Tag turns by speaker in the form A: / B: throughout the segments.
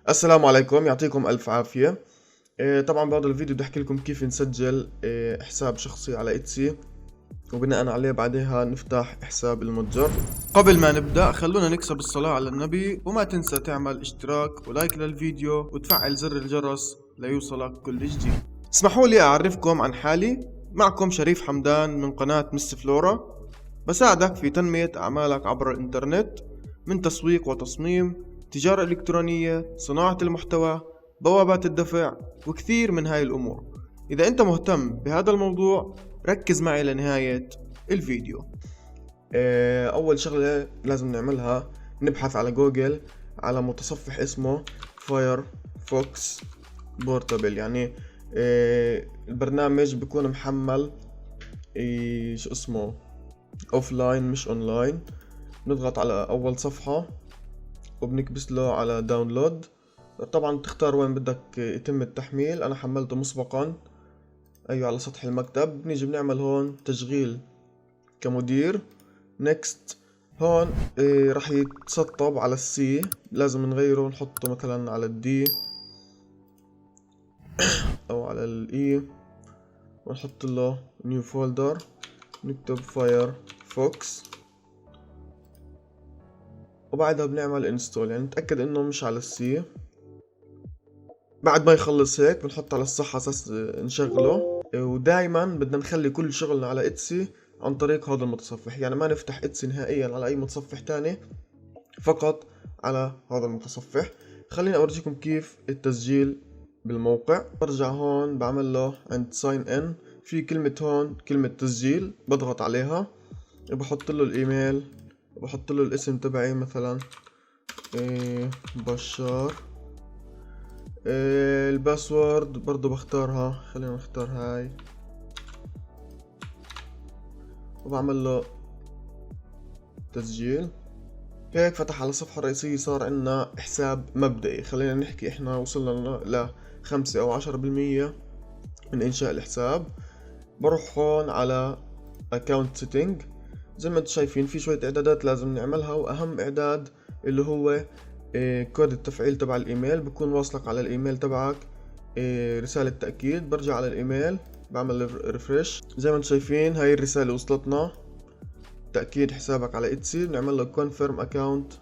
A: السلام عليكم، يعطيكم ألف عافية. طبعا بهذا الفيديو بدي أحكي لكم كيف نسجل حساب شخصي على إتسي، وبناء عليه بعدها نفتح حساب المتجر. قبل ما نبدأ خلونا نكسب الصلاة على النبي، وما تنسى تعمل اشتراك ولايك للفيديو وتفعل زر الجرس ليوصلك كل جديد. اسمحوا لي أعرفكم عن حالي. معكم شريف حمدان من قناة مس فلورا. بساعدك في تنمية أعمالك عبر الإنترنت، من تسويق وتصميم، تجارة إلكترونية، صناعة المحتوى، بوابات الدفع، وكثير من هاي الأمور. إذا أنت مهتم بهذا الموضوع ركز معي لنهاية الفيديو. أول شغلة لازم نعملها نبحث على جوجل على متصفح اسمه فايرفوكس بورتابل، يعني البرنامج بيكون محمل شو اسمه اوفلاين مش اونلاين. نضغط على اول صفحة وبنكبس له على داونلود. طبعا تختار وين بدك يتم التحميل، انا حملته مسبقا ايوه على سطح المكتب. بنيجي بنعمل هون تشغيل كمدير، نيكست. هون راح يتسطب على السي، لازم نغيره نحطه مثلا على الدي او على الاي، ونحط له نيو فولدر، نكتب فاير فوكس، وبعدها بنعمل انستول، يعني نتأكد انه مش على السي. بعد ما يخلص هيك بنحط على الصح اساس نشغله. ودايما بدنا نخلي كل شغلنا على اتسي عن طريق هذا المتصفح، يعني ما نفتح اتسي نهائيا على اي متصفح تاني، فقط على هذا المتصفح. خليني اورجيكم كيف التسجيل بالموقع. برجع هون بعمل له عند ساين ان، في كلمة هون كلمة تسجيل، بضغط عليها وبحط له الايميل وبحط له الاسم تبعي مثلا بشار. الباسورد برضو بختارها، خلينا نختار هاي، وبعمل له تسجيل. هيك فتح على الصفحة الرئيسية، صار عنا حساب مبدئي. خلينا نحكي احنا وصلنا ل 5 أو 10% من إنشاء الحساب. بروح هون على account setting. زي ما انتم شايفين في شوية إعدادات لازم نعملها، وأهم إعداد اللي هو كود التفعيل تبع الإيميل. بكون واصلك على الإيميل تبعك رسالة تأكيد. برجع على الإيميل بعمل ريفرش، زي ما انتم شايفين هاي الرسالة وصلتنا، تأكيد حسابك على إتسي. بنعمل له confirm account،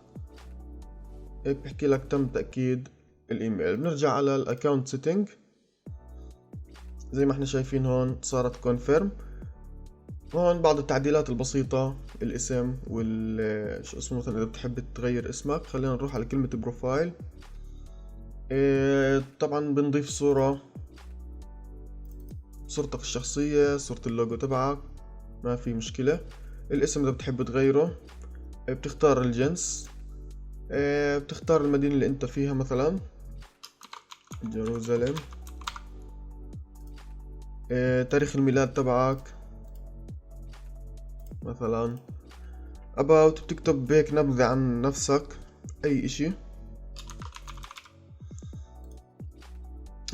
A: هيك بحكي لك تم تأكيد الإيميل. بنرجع على الأكاونت سيتنج، زي ما احنا شايفين هون صارت confirm. هون بعض التعديلات البسيطة، الاسم شو اسمه، مثلا إذا بتحب تغير اسمك. خلينا نروح على كلمة بروفايل. طبعا بنضيف صورتك الشخصية، صورة اللوجو تبعك، ما في مشكلة. الاسم إذا بتحب تغيره. بتختار الجنس، بتختار المدينة اللي انت فيها، مثلا جيروزالم. تاريخ الميلاد تبعك مثلا about. بتكتب هيك نبذة عن نفسك، اي اشي.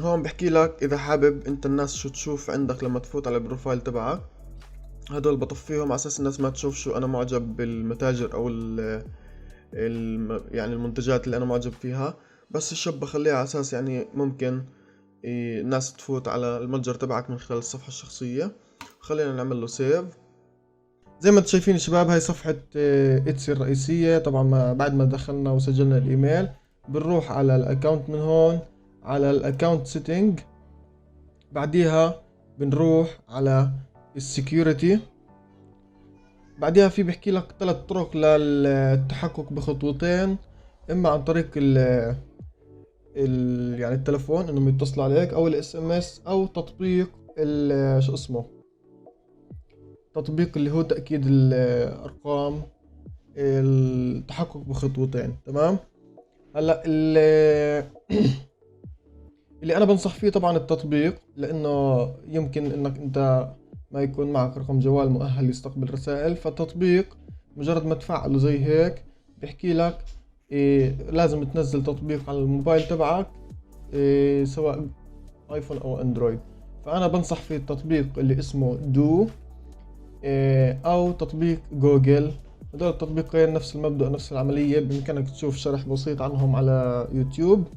A: هون بحكي لك اذا حابب انت الناس شو تشوف عندك لما تفوت على البروفايل تبعك. هدول بطفيهم على اساس الناس ما تشوف شو انا معجب بالمتاجر او يعني المنتجات اللي انا معجب فيها. بس الشب بخليها على اساس يعني ممكن الناس تفوت على المتجر تبعك من خلال الصفحة الشخصية. خلينا نعمل له سيف. زي ما انتم شايفين يا شباب هاي صفحة اتسي الرئيسية. طبعا بعد ما دخلنا وسجلنا الايميل بنروح على الاكونت، من هون على الاكونت سيتنج، بعديها بنروح على السكيورتي. بعديها في بحكي لك 3 طرق للتحقق بخطوتين، اما عن طريق يعني التلفون انهم يتصلوا عليك، او الاس ام اس، او تطبيق شو اسمه، تطبيق اللي هو تأكيد الارقام، التحقق بخطوتين. تمام. هلا اللي انا بنصح فيه طبعا التطبيق، لانه يمكن انك انت ما يكون معك رقم جوال مؤهل يستقبل رسائل. فالتطبيق مجرد ما تفعله زي هيك بيحكي لك لازم تنزل تطبيق على الموبايل تبعك، سواء ايفون او اندرويد. فانا بنصح في التطبيق اللي اسمه دو، او تطبيق جوجل. هذول التطبيقين نفس المبدأ نفس العملية، بإمكانك تشوف شرح بسيط عنهم على يوتيوب.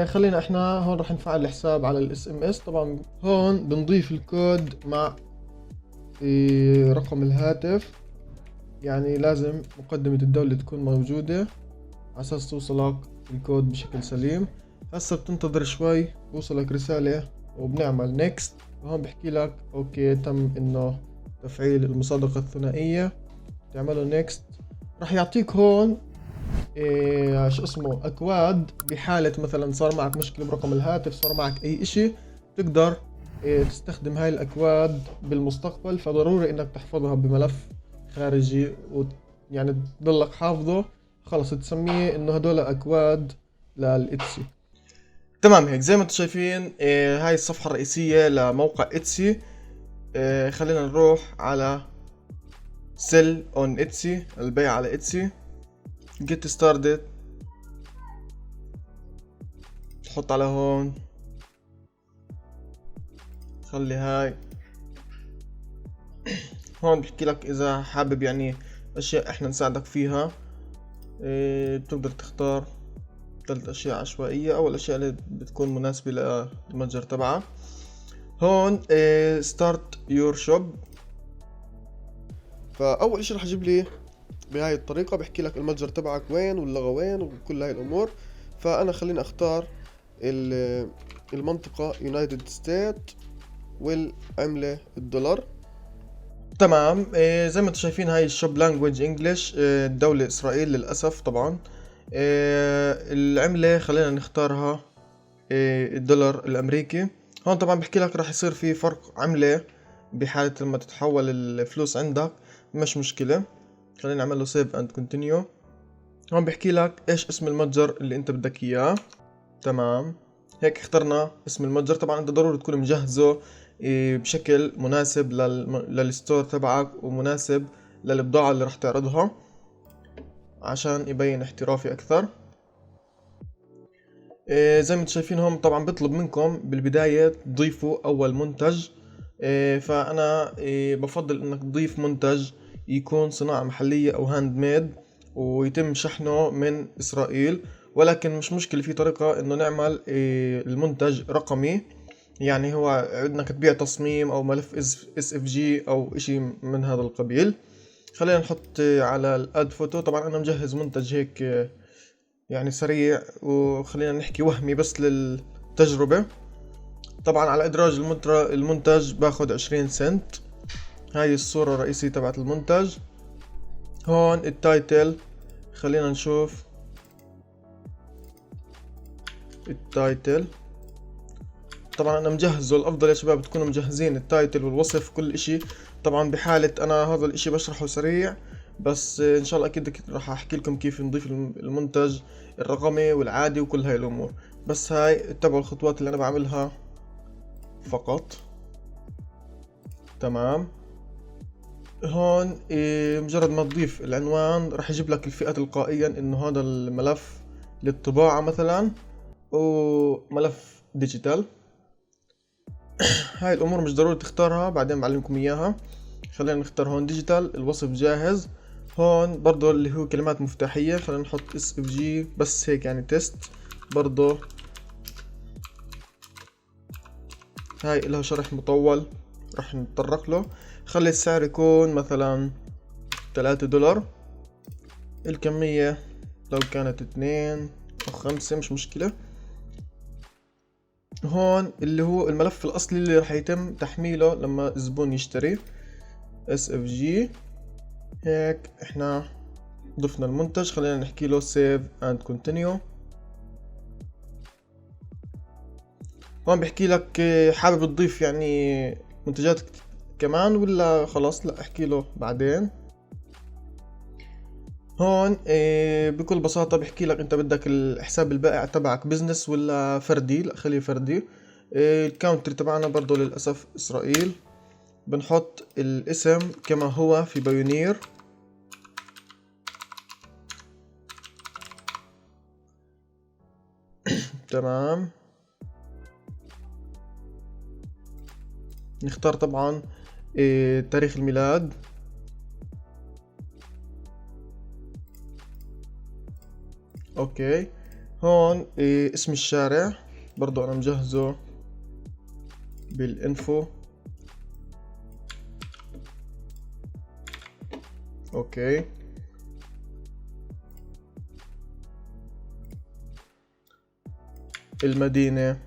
A: خلينا احنا هون راح نفعل الحساب على الاس ام اس. طبعا هون بنضيف الكود مع رقم الهاتف، يعني لازم مقدمة الدولة تكون موجودة على اساس توصلك الكود بشكل سليم. هسا بتنتظر شوي بوصلك رسالة وبنعمل نيكست، وهون بحكي لك اوكي تم انه تفعيل المصادقة الثنائية. تعمله نيكست، راح يعطيك هون شو اسمه اكواد بحالة مثلا صار معك مشكلة برقم الهاتف، صار معك اي اشي تقدر تستخدم هاي الاكواد بالمستقبل. فضروري انك تحفظها بملف خارجي يعني تضلك حافظه، خلص تسميه انه هدول اكواد للإتسي. تمام، هيك زي ما انتم شايفين هاي الصفحة الرئيسية لموقع إتسي. خلينا نروح على سيل اون إتسي، البيع على إتسي. get started، تحط على هون، خلي هاي هون بحكي لك اذا حابب يعني اشياء احنا نساعدك فيها. بتقدر تختار 3 اشياء عشوائية او الاشياء اللي بتكون مناسبة للمتجر تبعك. هون start your shop. فاول اشي رح اجيب لي بهاي الطريقة، بحكي لك المتجر تبعك وين واللغة وين وكل هاي الامور. فانا خليني اختار المنطقة يونايتد ستيت والعملة الدولار. تمام، زي ما انتم شايفين هاي الشوب لانجويج انجلش، الدولة اسرائيل للاسف طبعا. العملة خلينا نختارها الدولار الامريكي. هون طبعا بحكي لك راح يصير في فرق عملة بحالة لما تتحول الفلوس عندك، مش مشكلة. خلينا نعمل له سيف اند كونتينيو. هون بحكي لك ايش اسم المتجر اللي انت بدك اياه. تمام، هيك اخترنا اسم المتجر. طبعا انت ضروري تكون مجهزه بشكل مناسب للستور تبعك ومناسب للبضاعة اللي راح تعرضها عشان يبين احترافي اكثر. زي ما انتم شايفين هم طبعا بيطلب منكم بالبداية تضيفوا اول منتج. فانا بفضل انك تضيف منتج يكون صناعة محلية او هاند ميد ويتم شحنه من اسرائيل. ولكن مش مشكلة، في طريقة انه نعمل المنتج رقمي، يعني هو انك تبيع تصميم او ملف اس اف جي او اشي من هذا القبيل. خلينا نحط على الاد فوتو. طبعا انا مجهز منتج هيك يعني سريع، وخلينا نحكي وهمي بس للتجربة. طبعا على ادراج المنتج باخد 20 سنت. هاي الصورة الرئيسية تبعت المنتج. هون التايتل، خلينا نشوف التايتل. طبعا انا مجهزه. الافضل يا شباب تكونوا مجهزين التايتل والوصف كل اشي. طبعا بحالة انا هذا الاشي بشرحه سريع، بس ان شاء الله اكيد راح احكي لكم كيف نضيف المنتج الرقمي والعادي وكل هاي الامور. بس هاي اتبعوا الخطوات اللي انا بعملها فقط. تمام، هون مجرد ما تضيف العنوان راح يجيب لك الفئة تلقائيا انه هذا الملف للطباعة مثلا وملف ديجيتال. هاي الامور مش ضروري تختارها، بعدين بعلمكم اياها. خلينا نختار هون ديجيتال، الوصف جاهز. هون برضو اللي هو كلمات مفتاحية، خلينا نحط اس اف جي بس هيك يعني تيست. برضو هاي لها شرح مطول راح نتطرق له. خلي السعر يكون مثلا $3. الكمية لو كانت 2 أو 5 مش مشكلة. هون اللي هو الملف الأصلي اللي راح يتم تحميله لما الزبون يشتري SFG. هيك احنا ضفنا المنتج. خلينا نحكي له save and continue. هون بحكي لك حابب تضيف يعني منتجات كمان ولا خلاص لا احكي له بعدين. هون بكل بساطة بحكي لك انت بدك الحساب البائع تبعك بزنس ولا فردي. لا خليه فردي. الكاونتري تبعنا برضو للأسف إسرائيل. بنحط الاسم كما هو في بايونير. تمام، نختار طبعا تاريخ الميلاد. اوكي، هون اسم الشارع برضو انا مجهزه بالانفو. اوكي، المدينة،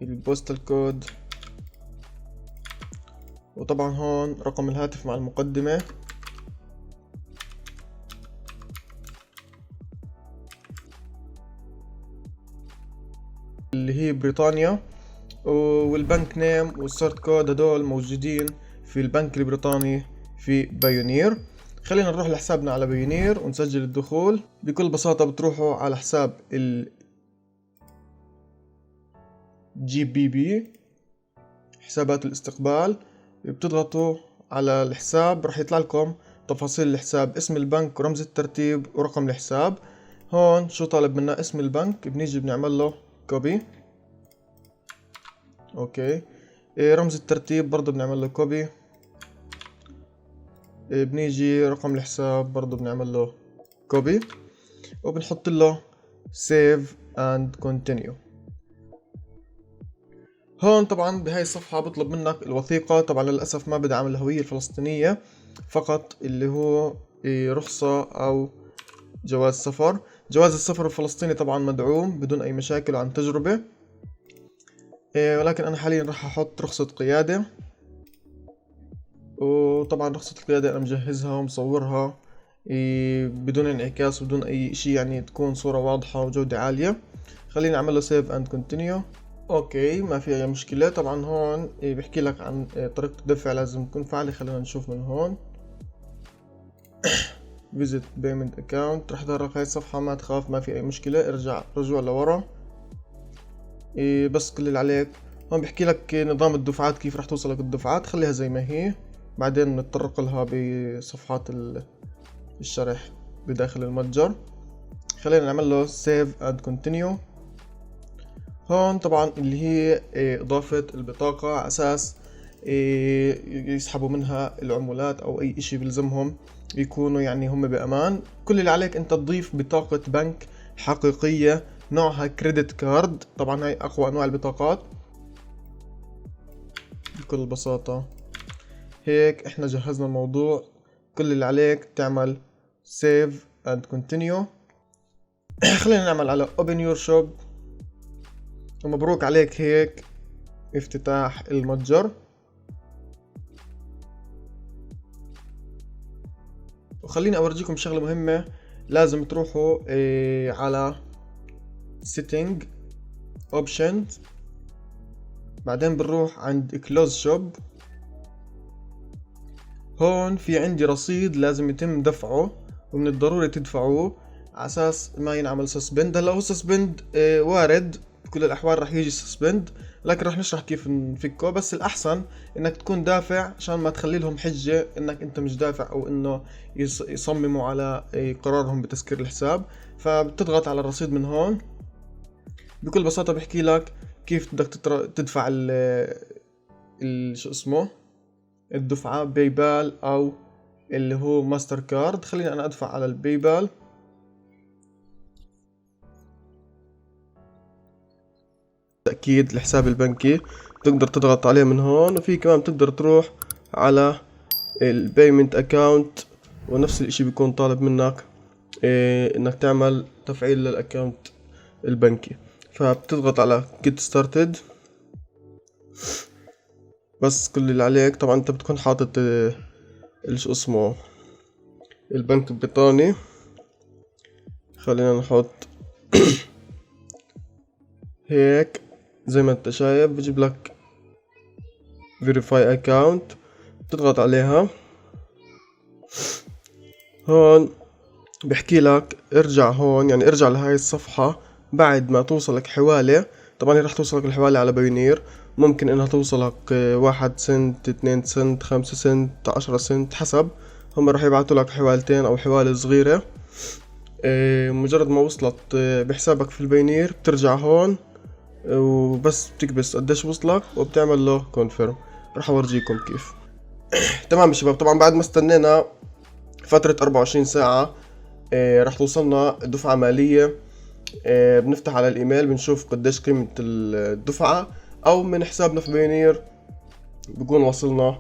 A: البوستال كود، وطبعا هون رقم الهاتف مع المقدمة. اللي هي بريطانيا، والبنك نيم والسورت كود هدول موجودين في البنك البريطاني في بايونير. خلينا نروح لحسابنا على بايونير ونسجل الدخول. بكل بساطة بتروحوا على حساب ال GBP حسابات الاستقبال، بتضغطوا على الحساب راح يطلع لكم تفاصيل الحساب، اسم البنك ورمز الترتيب ورقم الحساب. هون شو طالب منا؟ اسم البنك، بنيجي بنعمل له كوبي. اوكي، رمز الترتيب برضو بنعمل له كوبي. بنيجي رقم الحساب برضو بنعمل له كوبي، وبنحط له save and continue. هون طبعا بهاي الصفحة بطلب منك الوثيقة. طبعا للأسف ما بدعم الهوية الفلسطينية، فقط اللي هو رخصة أو جواز سفر. جواز السفر الفلسطيني طبعا مدعوم بدون أي مشاكل وعن تجربة، ولكن أنا حاليا راح أحط رخصة قيادة. وطبعا رخصة القيادة أنا مجهزها ومصورها بدون انعكاس وبدون أي شي، يعني تكون صورة واضحة وجودة عالية. خلينا نعمل له save and continue. اوكي، ما في اي مشكلة. طبعا هون بيحكي لك عن طريقة الدفع لازم تكون فعالة. خلينا نشوف من هون visit payment account، رح يظهر لك هاي الصفحة. ما تخاف، ما في اي مشكلة. ارجع رجوع لورا. بس كل اللي عليك هون بيحكي لك نظام الدفعات، كيف رح توصلك الدفعات. خليها زي ما هي، بعدين نتطرق لها بصفحات الشرح بداخل المتجر. خلينا نعمل له save and continue. هون طبعا اللي هي إضافة البطاقة على أساس يسحبوا منها العمولات أو أي إشي بلزمهم يكونوا يعني هم بأمان. كل اللي عليك أنت تضيف بطاقة بنك حقيقية نوعها كريدت كارد. طبعا هاي أقوى أنواع البطاقات. بكل بساطة هيك إحنا جهزنا الموضوع. كل اللي عليك تعمل save and continue. خلينا نعمل على open your shop، ومبروك عليك هيك افتتاح المتجر. وخليني اورجيكم شغلة مهمة. لازم تروحوا على setting options، بعدين بنروح عند close shop. هون في عندي رصيد لازم يتم دفعه، ومن الضروري تدفعوه على اساس ما ينعمل suspend. هلا هو suspend وارد بكل الأحوال راح يجي سسبند، لكن راح نشرح كيف نفكه. بس الأحسن إنك تكون دافع عشان ما تخلي لهم حجة إنك أنت مش دافع، أو إنه يصمموا على قرارهم بتسكير الحساب. فبتضغط على الرصيد من هون. بكل بساطة بحكي لك كيف بدك تدفع شو اسمه الدفعة، باي بال أو اللي هو ماستر كارد. خليني أنا أدفع على الباي بال. تأكيد الحساب البنكي تقدر تضغط عليه من هون، وفي كمان تقدر تروح على البيمنت اكاونت، ونفس الاشي بيكون طالب منك انك تعمل تفعيل للاكاونت البنكي. فبتضغط على get started. بس كل اللي عليك طبعا انت بتكون حاطط شو اسمه البنك البريطاني. خلينا نحط هيك زي ما انت شايف. بجيب لك verify account، بتضغط عليها. هون بحكي لك ارجع هون، يعني ارجع لهاي الصفحة بعد ما توصلك حوالة. طبعا هي راح توصلك الحوالة على بايونير، ممكن انها توصلك 1 سنت 2 سنت 5 سنت 10 سنت حسب. هم راح يبعتوا لك حوالتين او حوالة صغيرة. مجرد ما وصلت بحسابك في البايونير بترجع هون وبس بتكبس قديش وصلك وبتعمل له كونفيرم. راح اورجيكم كيف. تمام يا شباب، طبعا بعد ما استنينا فترة 24 ساعة راح توصلنا دفعة مالية. بنفتح على الايميل بنشوف قديش قيمة الدفعة، او من حسابنا في بايونير بكون وصلنا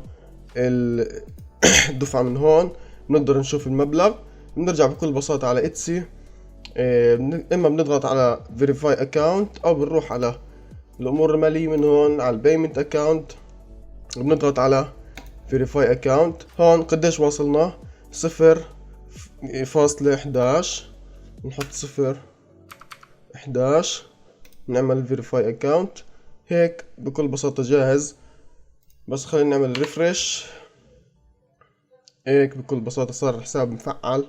A: الدفعة. من هون بنقدر نشوف المبلغ. بنرجع بكل بساطة على اتسي، اما بنضغط على verify account او بنروح على الامور المالية من هون على البيمنت account، بنضغط على verify account. هون قديش وصلنا 0.11، نحط 0.11، نعمل verify account. هيك بكل بساطة جاهز. بس خلينا نعمل ريفرش. هيك بكل بساطة صار الحساب مفعل.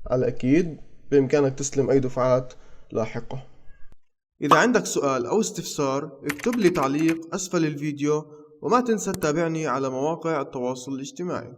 A: على أكيد بإمكانك تستلم أي دفعات لاحقة. إذا عندك سؤال أو استفسار اكتب لي تعليق أسفل الفيديو، وما تنسى تتابعني على مواقع التواصل الاجتماعي.